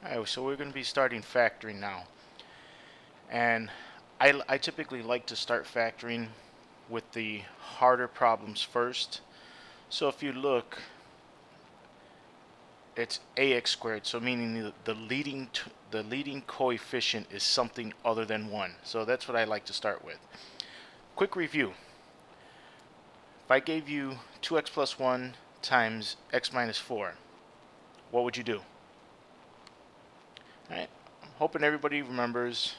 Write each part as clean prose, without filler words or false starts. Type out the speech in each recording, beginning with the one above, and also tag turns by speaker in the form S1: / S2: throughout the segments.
S1: Alright, so we're going to be starting factoring now. And I typically like to start factoring with the harder problems first. So if you look, it's ax squared, so meaning the leading coefficient is something other than 1. So that's what I like to start with. Quick review. If I gave you 2x plus 1 times x minus 4, what would you do? Alright, I'm hoping everybody remembers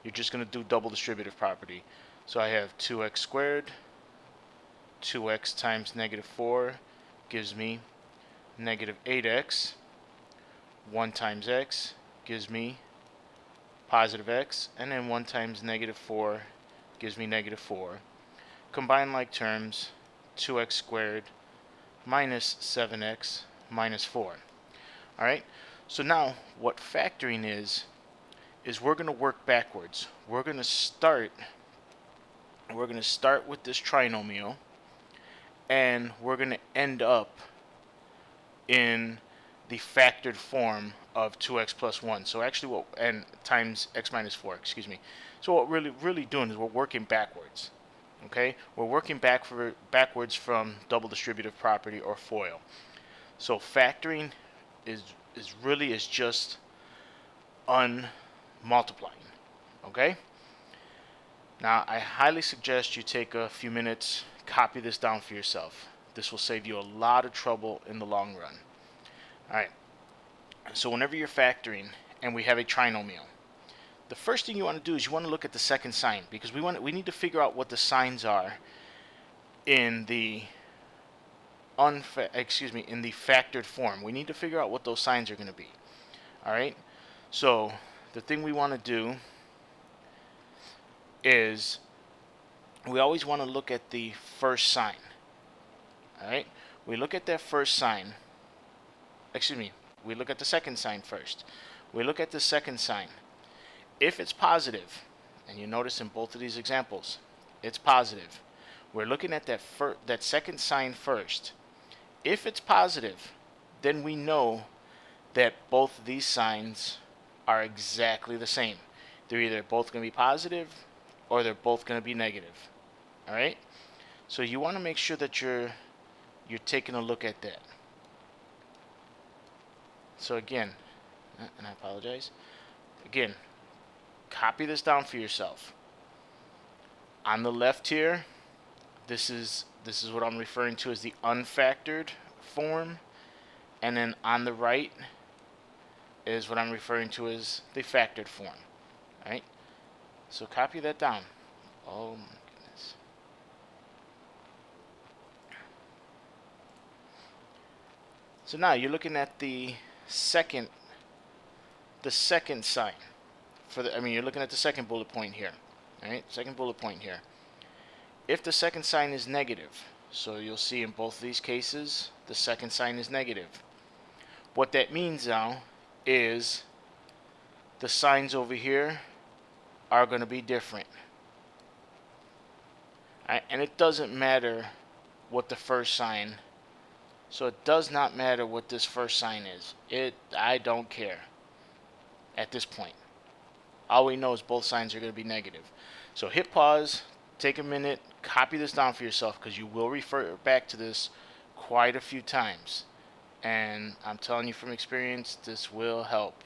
S1: you're just going to do double distributive property. So I have 2x squared, 2x times negative 4 gives me negative 8x, 1 times x gives me positive x, and then 1 times negative 4 gives me negative 4. Combine like terms, 2x squared minus 7x minus 4. Alright, so now what factoring is we're going to work backwards. We're going to start with this trinomial, and we're going to end up in the factored form of 2x plus 1. So actually and times x minus 4, excuse me. So what we're really doing is we're working backwards. Okay? We're working backwards from double distributive property or FOIL. So factoring is just unmultiplying. Okay? Now I highly suggest you take a few minutes, copy this down for yourself. This will save you a lot of trouble in the long run. Alright, so whenever you're factoring and we have a trinomial, the first thing you want to do is you want to look at the second sign, because we need to figure out what the signs are in the factored form. We need to figure out what those signs are going to be. Alright, so the thing we want to do is we always want to look at the first sign. Alright, we look at that first sign. We look at the second sign first. We look at the second sign. If it's positive, and you notice in both of these examples, it's positive. We're looking at that second sign first. If it's positive, then we know that both of these signs are exactly the same. They're either both going to be positive or they're both going to be negative. Alright? So you want to make sure that you're taking a look at that. So again, and I apologize, again, copy this down for yourself. On the left here, this is what I'm referring to as the unfactored form, and then on the right is what I'm referring to as the factored form. Alright? So copy that down. Oh my goodness. So now you're looking at the second sign for you're looking at the second bullet point here. Alright? Second bullet point here. If the second sign is negative, so you'll see in both of these cases the second sign is negative. What that means now is the signs over here are going to be different. And it doesn't matter what the first sign, so it does not matter what this first sign is. I don't care at this point. All we know is both signs are going to be negative. So hit pause, take a minute, copy this down for yourself, because you will refer back to this quite a few times. And I'm telling you from experience, this will help.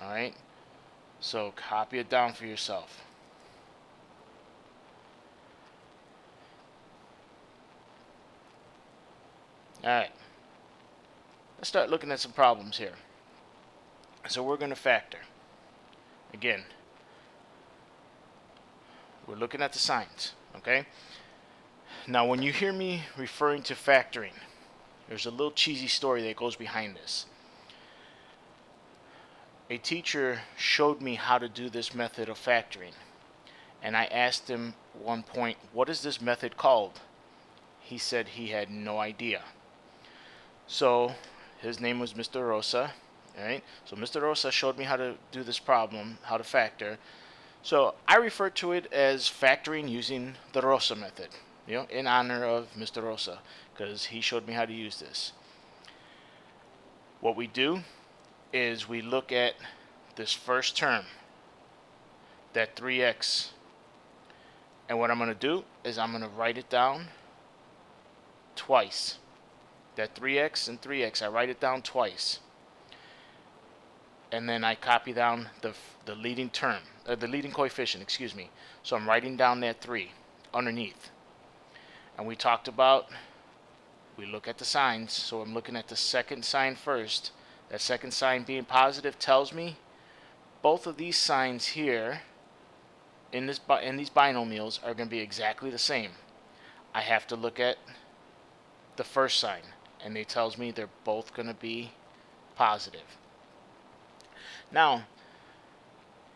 S1: Alright? So copy it down for yourself. Alright. Let's start looking at some problems here. So we're going to factor. Again, we're looking at the signs. Okay? Now when you hear me referring to factoring, there's a little cheesy story that goes behind this. A teacher showed me how to do this method of factoring, and I asked him at one point, what is this method called? He said he had no idea. So his name was Mr. Rosa. Alright, so Mr. Rosa showed me how to do this problem, how to factor. So I refer to it as factoring using the Rosa method, in honor of Mr. Rosa, because he showed me how to use this. What we do is we look at this first term, that 3x, and what I'm going to do is I'm going to write it down twice. That 3x and 3x, I write it down twice, and then I copy down the leading term, the leading coefficient, excuse me. So I'm writing down that 3 underneath. And we talked about, we look at the signs, so I'm looking at the second sign first. That second sign being positive tells me both of these signs here in these binomials are going to be exactly the same. I have to look at the first sign, and it tells me they're both going to be positive. Now,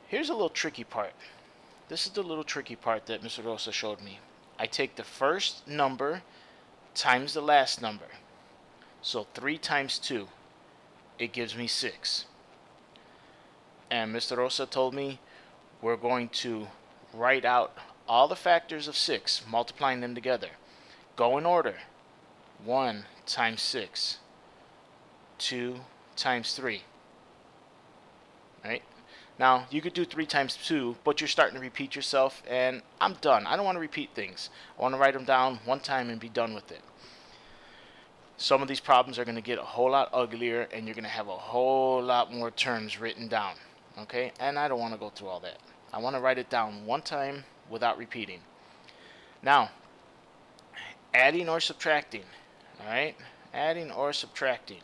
S1: here's a little tricky part. This is the little tricky part that Mr. Rosa showed me. I take the first number times the last number. So 3 times 2, it gives me 6. And Mr. Rosa told me we're going to write out all the factors of 6, multiplying them together. Go in order. 1 times 6, 2 times 3. Right? Now, you could do 3 times 2, but you're starting to repeat yourself, and I'm done. I don't want to repeat things. I want to write them down one time and be done with it. Some of these problems are going to get a whole lot uglier, and you're going to have a whole lot more terms written down. Okay? And I don't want to go through all that. I want to write it down one time without repeating. Now, adding or subtracting. Alright? Adding or subtracting.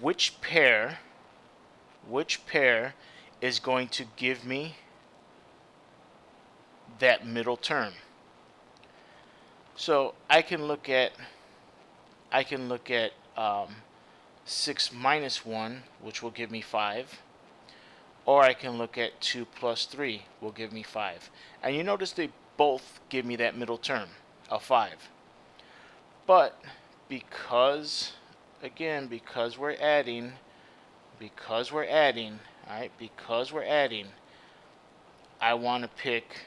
S1: Which pair is going to give me that middle term? So I can look at 6 minus 1, which will give me 5, or I can look at 2 plus 3 will give me 5. And you notice they both give me that middle term of 5. But because we're adding, alright, I want to pick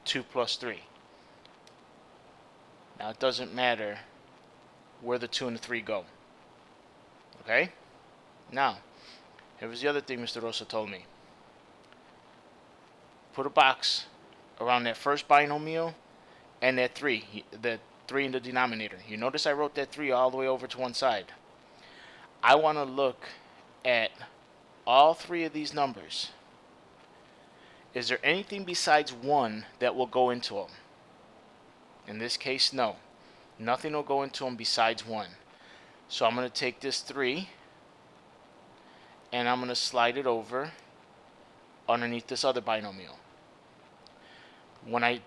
S1: two plus 3. Now it doesn't matter where the 2 and the 3 go. Okay? Now, here was the other thing Mr. Rosa told me. Put a box around that first binomial and that 3, the 3 in the denominator. You notice I wrote that 3 all the way over to one side. I want to look at all 3 of these numbers. Is there anything besides 1 that will go into them? In this case, no. Nothing will go into them besides 1. So I'm going to take this 3 and I'm going to slide it over underneath this other binomial.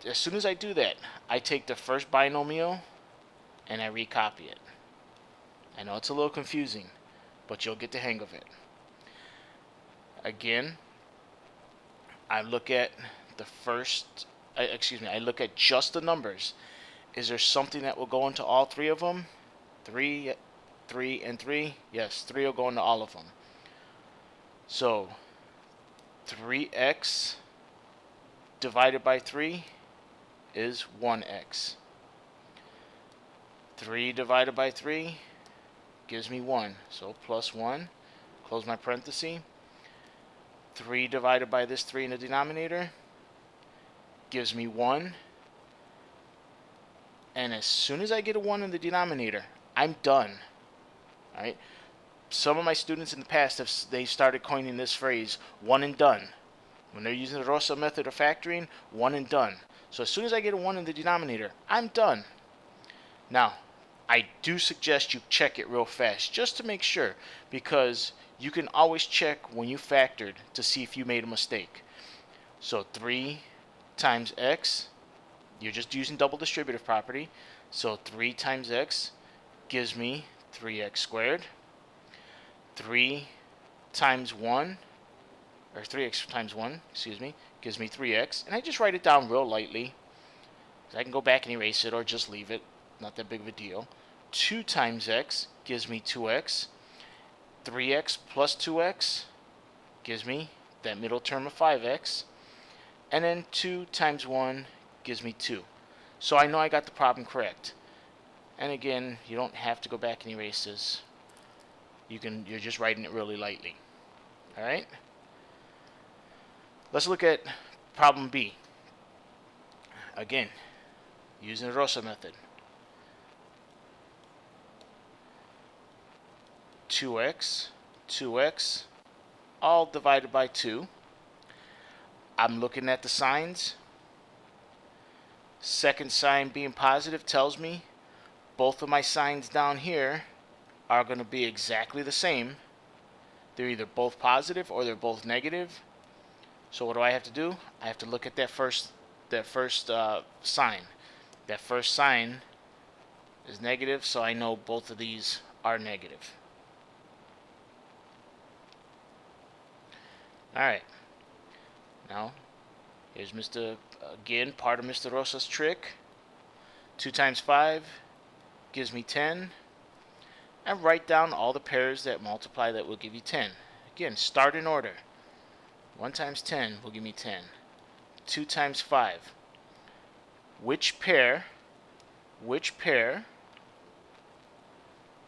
S1: As soon as I do that, I take the first binomial and I recopy it. I know it's a little confusing, but you'll get the hang of it. Again, I look at I look at just the numbers. Is there something that will go into all 3 of them? 3, 3, and 3? Yes, 3 will go into all of them. So 3x divided by 3 is 1x. 3 divided by 3 gives me 1. So plus 1, close my parenthesis. 3 divided by this 3 in the denominator gives me 1. And as soon as I get a 1 in the denominator, I'm done. Alright? Some of my students in the past they started coining this phrase, one and done. When they're using the Rosa method of factoring, one and done. So as soon as I get a 1 in the denominator, I'm done. Now, I do suggest you check it real fast, just to make sure, because you can always check when you factored to see if you made a mistake. So 3 times x, you're just using double distributive property. So 3 times x gives me 3x squared. 3 times 1, or 3x times 1, excuse me, gives me 3x. And I just write it down real lightly. I can go back and erase it or just leave it. Not that big of a deal. 2 times x gives me 2x. 3x plus 2x gives me that middle term of 5x. And then 2 times 1 gives me 2. So I know I got the problem correct. And again, you don't have to go back and erase this. You're just writing it really lightly. All right. Let's look at problem B. Again, using the Rosa method. 2x, 2x, all divided by 2. I'm looking at the signs. Second sign being positive tells me both of my signs down here are going to be exactly the same. They're either both positive or they're both negative. So what do I have to do? I have to look at that first sign. That first sign is negative, so I know both of these are negative. Alright, now here's again, part of Mr. Rosa's trick. 2 times 5 gives me 10. And write down all the pairs that multiply that will give you 10. Again, start in order. 1 times 10 will give me 10. 2 times 5. Which pair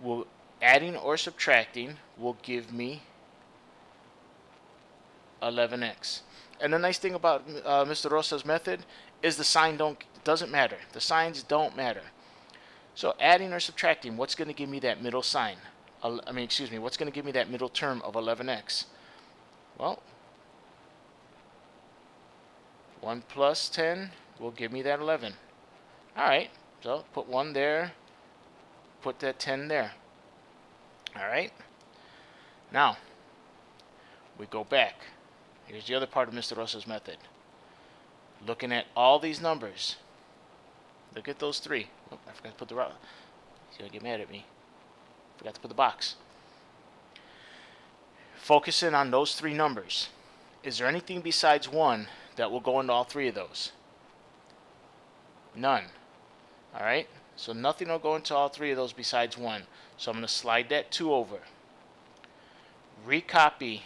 S1: will, adding or subtracting, will give me 11x. And the nice thing about Mr. Rosa's method is the sign doesn't matter. The signs don't matter. So adding or subtracting, what's going to give me that middle sign? What's going to give me that middle term of 11x? Well, 1 plus 10 will give me that 11. Alright, so put 1 there, put that 10 there. Alright, now we go back. Here's the other part of Mr. Rosa's method. Looking at all these numbers. Look at those 3. Oh, I forgot to put the row. He's going to get mad at me. Forgot to put the box. Focusing on those 3 numbers. Is there anything besides 1 that will go into all 3 of those? None. Alright? So nothing will go into all 3 of those besides 1. So I'm going to slide that 2 over. Recopy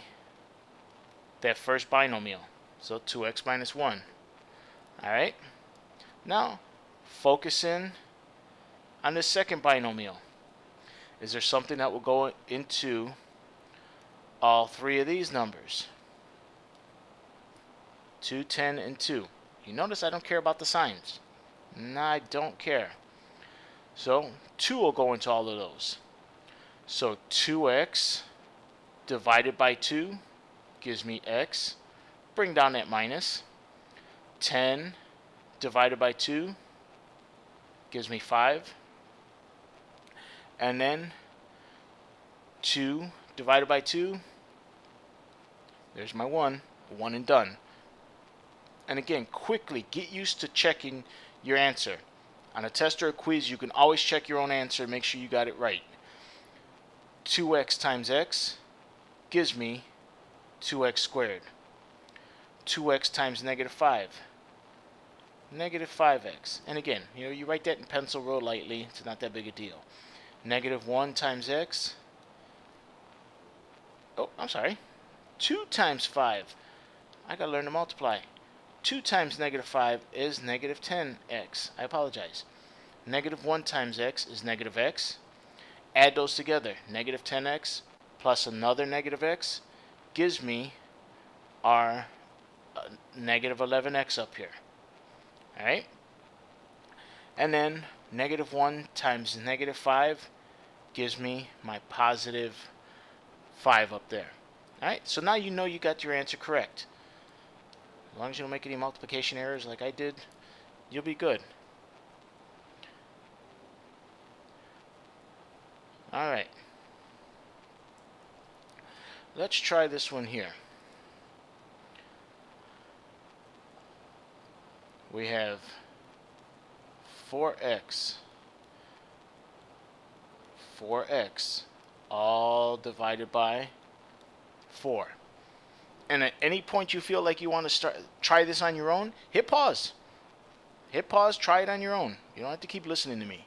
S1: that first binomial. So 2x minus 1. Alright? Now, focus in on the second binomial. Is there something that will go into all 3 of these numbers? 2, 10, and 2. You notice I don't care about the signs. No, I don't care. So 2 will go into all of those. So 2x divided by 2 gives me x. Bring down that minus. 10 divided by 2 gives me 5. And then 2 divided by 2, there's my 1 and done. And again, quickly get used to checking your answer. On a test or a quiz, you can always check your own answer and make sure you got it right. 2x times x gives me 2x squared. 2x times negative 5. Negative 5x. And again, you write that in pencil real lightly. It's not that big a deal. Negative 1 times x. Oh, I'm sorry. 2 times 5. I gotta learn to multiply. 2 times negative 5 is negative 10x. I apologize. Negative 1 times x is negative x. Add those together. Negative 10x plus another negative x gives me our negative 11x up here. Alright? And then negative 1 times negative 5 gives me my positive 5 up there. Alright? So now you know you got your answer correct. As long as you don't make any multiplication errors like I did, you'll be good. Alright. Let's try this one here. We have 4x all divided by 4. And at any point you feel like you want to try this on your own, hit pause. Hit pause, try it on your own. You don't have to keep listening to me.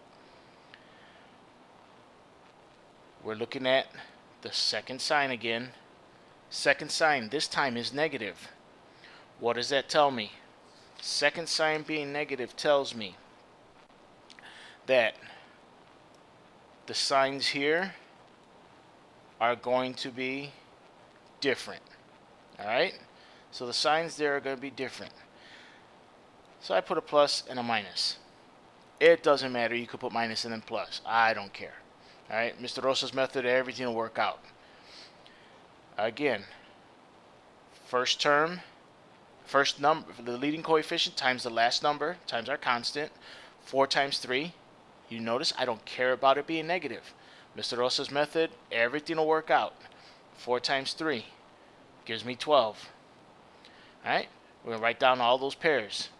S1: We're looking at the second sign again. Second sign this time is negative. What does that tell me? Second sign being negative tells me that the signs here are going to be different. Alright? So the signs there are going to be different. So I put a plus and a minus. It doesn't matter. You could put minus and then plus. I don't care. Alright? Mr. Rosa's method, everything will work out. Again, first term, first number, the leading coefficient times the last number times our constant. 4 times 3. You notice I don't care about it being negative. Mr. Rosa's method, everything will work out. 4 times 3 gives me 12. Alright? We're going to write down all those pairs.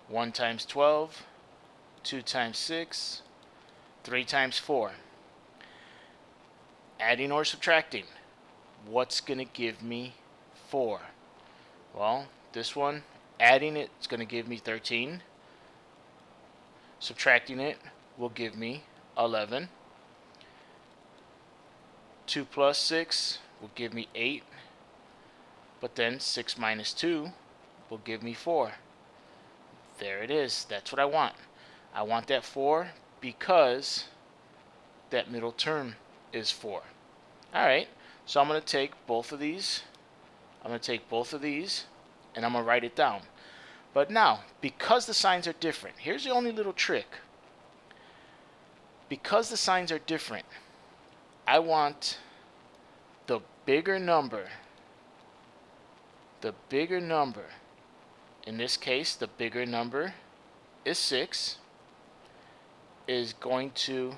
S1: 1 times 12, 2 times 6, 3 times 4. Adding or subtracting. What's going to give me 4? Well, this one, adding it is going to give me 13. Subtracting it will give me 11. 2 plus 6 will give me 8. But then 6 minus 2 will give me 4. There it is. That's what I want. I want that 4 because that middle term is 4. Alright, so I'm going to take both of these. I'm going to take both of these and I'm going to write it down. But now, because the signs are different, here's the only little trick. Because the signs are different, I want the bigger number. The bigger number. In this case, the bigger number is 6. Is going to,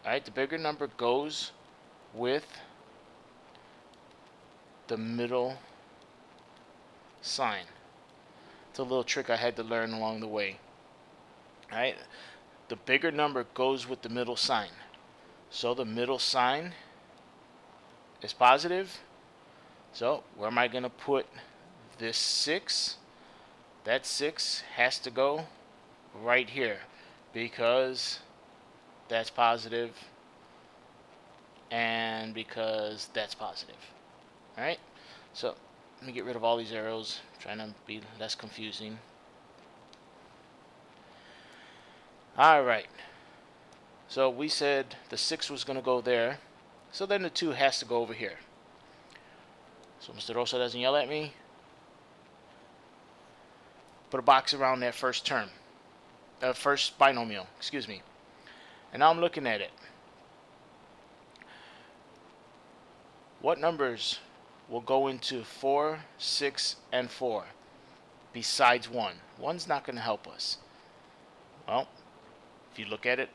S1: alright, the bigger number goes with the middle sign. It's a little trick I had to learn along the way. Alright, the bigger number goes with the middle sign. So the middle sign is positive. So where am I going to put this 6? That 6 has to go right here because that's positive and because that's positive. Alright, so let me get rid of all these arrows, trying to be less confusing. Alright, so we said the 6 was going to go there, so then the 2 has to go over here. So Mr. Rosa doesn't yell at me. Put a box around that first term. First binomial, excuse me. And now I'm looking at it. What numbers will go into 4, 6, and 4 besides 1? 1's not going to help us. Well, if you look at it,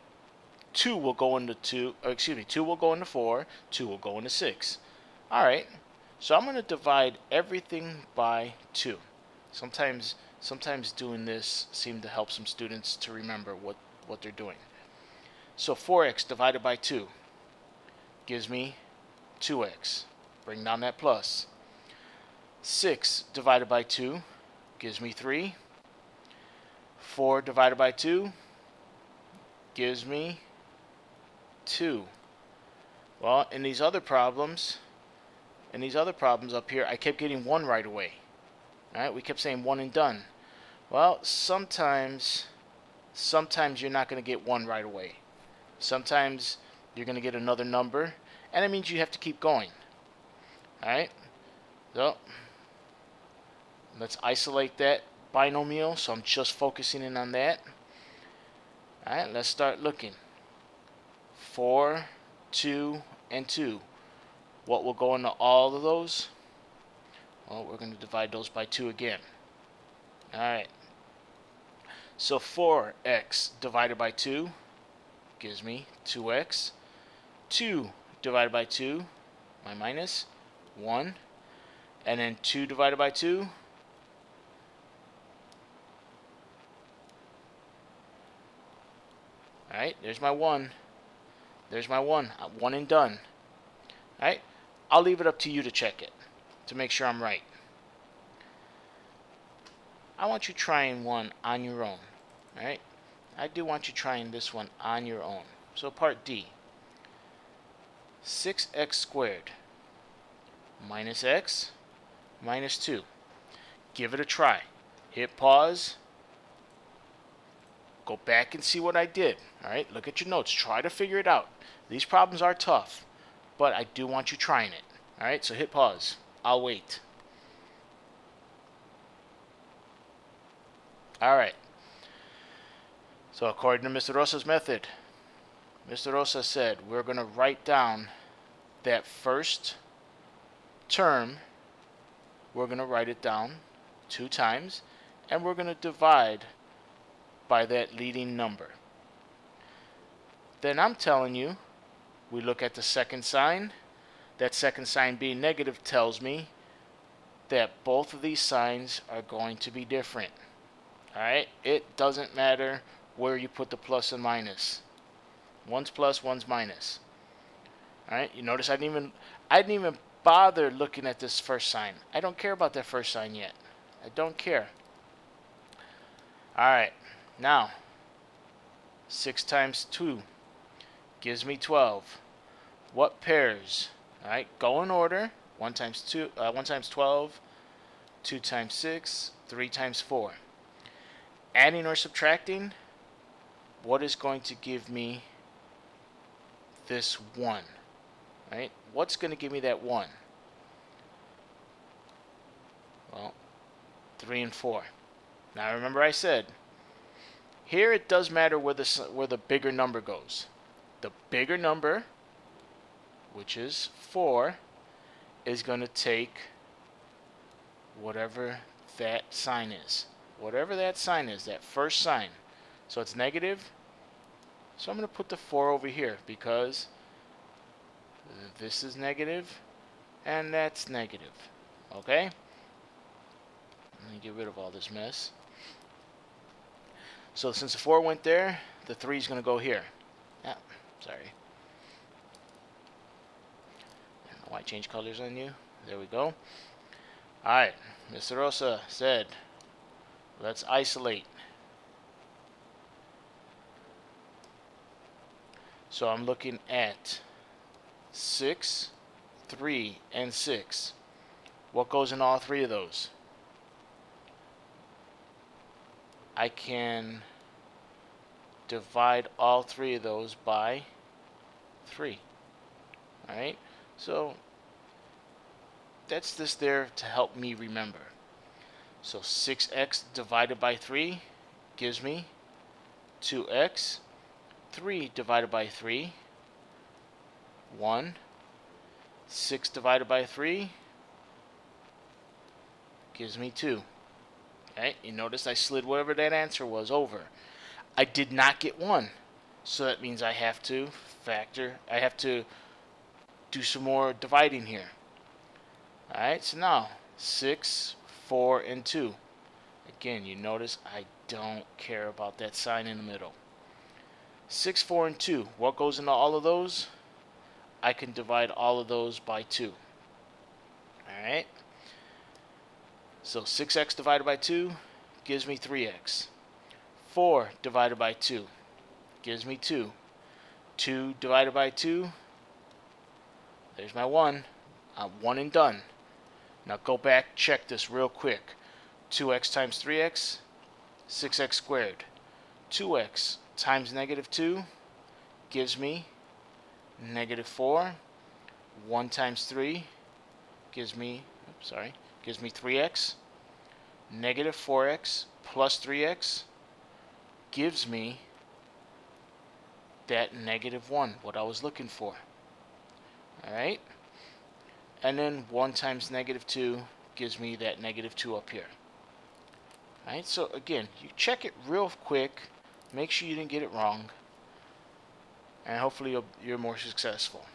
S1: 2 will go into 2 will go into 4, 2 will go into 6. Alright, so I'm going to divide everything by 2. Sometimes doing this seems to help some students to remember what they're doing. So 4x divided by 2 gives me 2x. Bring down that plus. 6 divided by 2 gives me 3. 4 divided by 2 gives me 2. Well, in these other problems up here, I kept getting 1 right away. Alright, we kept saying 1 and done. Well, sometimes you're not going to get 1 right away. Sometimes you're going to get another number, and it means you have to keep going. Alright, so let's isolate that binomial, so I'm just focusing in on that. Alright, let's start looking. 4, 2, and 2. What will go into all of those? Well, we're going to divide those by 2 again. Alright. So 4x divided by 2 gives me 2x. 2 divided by 2, my minus, 1. And then 2 divided by 2, alright, there's my 1. There's my 1. 1 and done. Alright, I'll leave it up to you to check it, to make sure I'm right. I want you trying one on your own. Alright, I do want you trying this one on your own. So part D. 6x squared minus x minus 2. Give it a try. Hit pause. go back and see what I did. All right, look at your notes. Try to figure it out. These problems are tough, but I do want you trying it. All right, so hit pause. I'll wait. All right. So according to Mr. Rosa's method, Mr. Rosa said we're going to write down that first term. We're going to write it down 2 times, and we're going to divide by that leading number. Then I'm telling you, we look at the second sign. That second sign being negative tells me that both of these signs are going to be different. Alright, it doesn't matter where you put the plus and minus. One's plus, one's minus. Alright, you notice I didn't even bother looking at this first sign. I don't care about that first sign yet. I don't care. Alright, now 6 times 2 gives me 12. What pairs? Alright, go in order. 1 times 12, 2 times 6, 3 times 4. Adding or subtracting, what is going to give me this 1? Right? What's going to give me that 1? Well, 3 and 4. Now remember I said, here it does matter where the bigger number goes. The bigger number, which is 4, is going to take whatever that sign is. Whatever that sign is, that first sign. So it's negative. So I'm going to put the 4 over here because this is negative and that's negative. Okay? Let me get rid of all this mess. So since the 4 went there, the 3 is going to go here. Yeah, sorry. I don't know why I changed colors on you. There we go. Alright, Mr. Rosa said, let's isolate. So I'm looking at 6, 3, and 6. What goes in all 3 of those? I can divide all 3 of those by 3. Alright, so that's just there to help me remember. So 6x divided by 3 gives me 2x. 3 divided by 3, 1. 6 divided by 3 gives me 2. Okay, you notice I slid whatever that answer was over. I did not get 1. So that means I have to do some more dividing here. Alright, so now 6, 4, and 2. Again, you notice I don't care about that sign in the middle. 6, 4, and 2. What goes into all of those? I can divide all of those by 2. Alright. So 6x divided by 2 gives me 3x. 4 divided by 2 gives me 2. 2 divided by 2, there's my 1. I'm 1 and done. Now go back, check this real quick. 2x times 3x, 6x squared. 2x times negative 2 gives me negative 4. 1 times 3 gives me, gives me 3x. Negative 4x plus 3x gives me that negative 1, what I was looking for. Alright? And then 1 times negative 2 gives me that negative 2 up here. Alright, so again, you check it real quick. Make sure you didn't get it wrong. And hopefully you're more successful.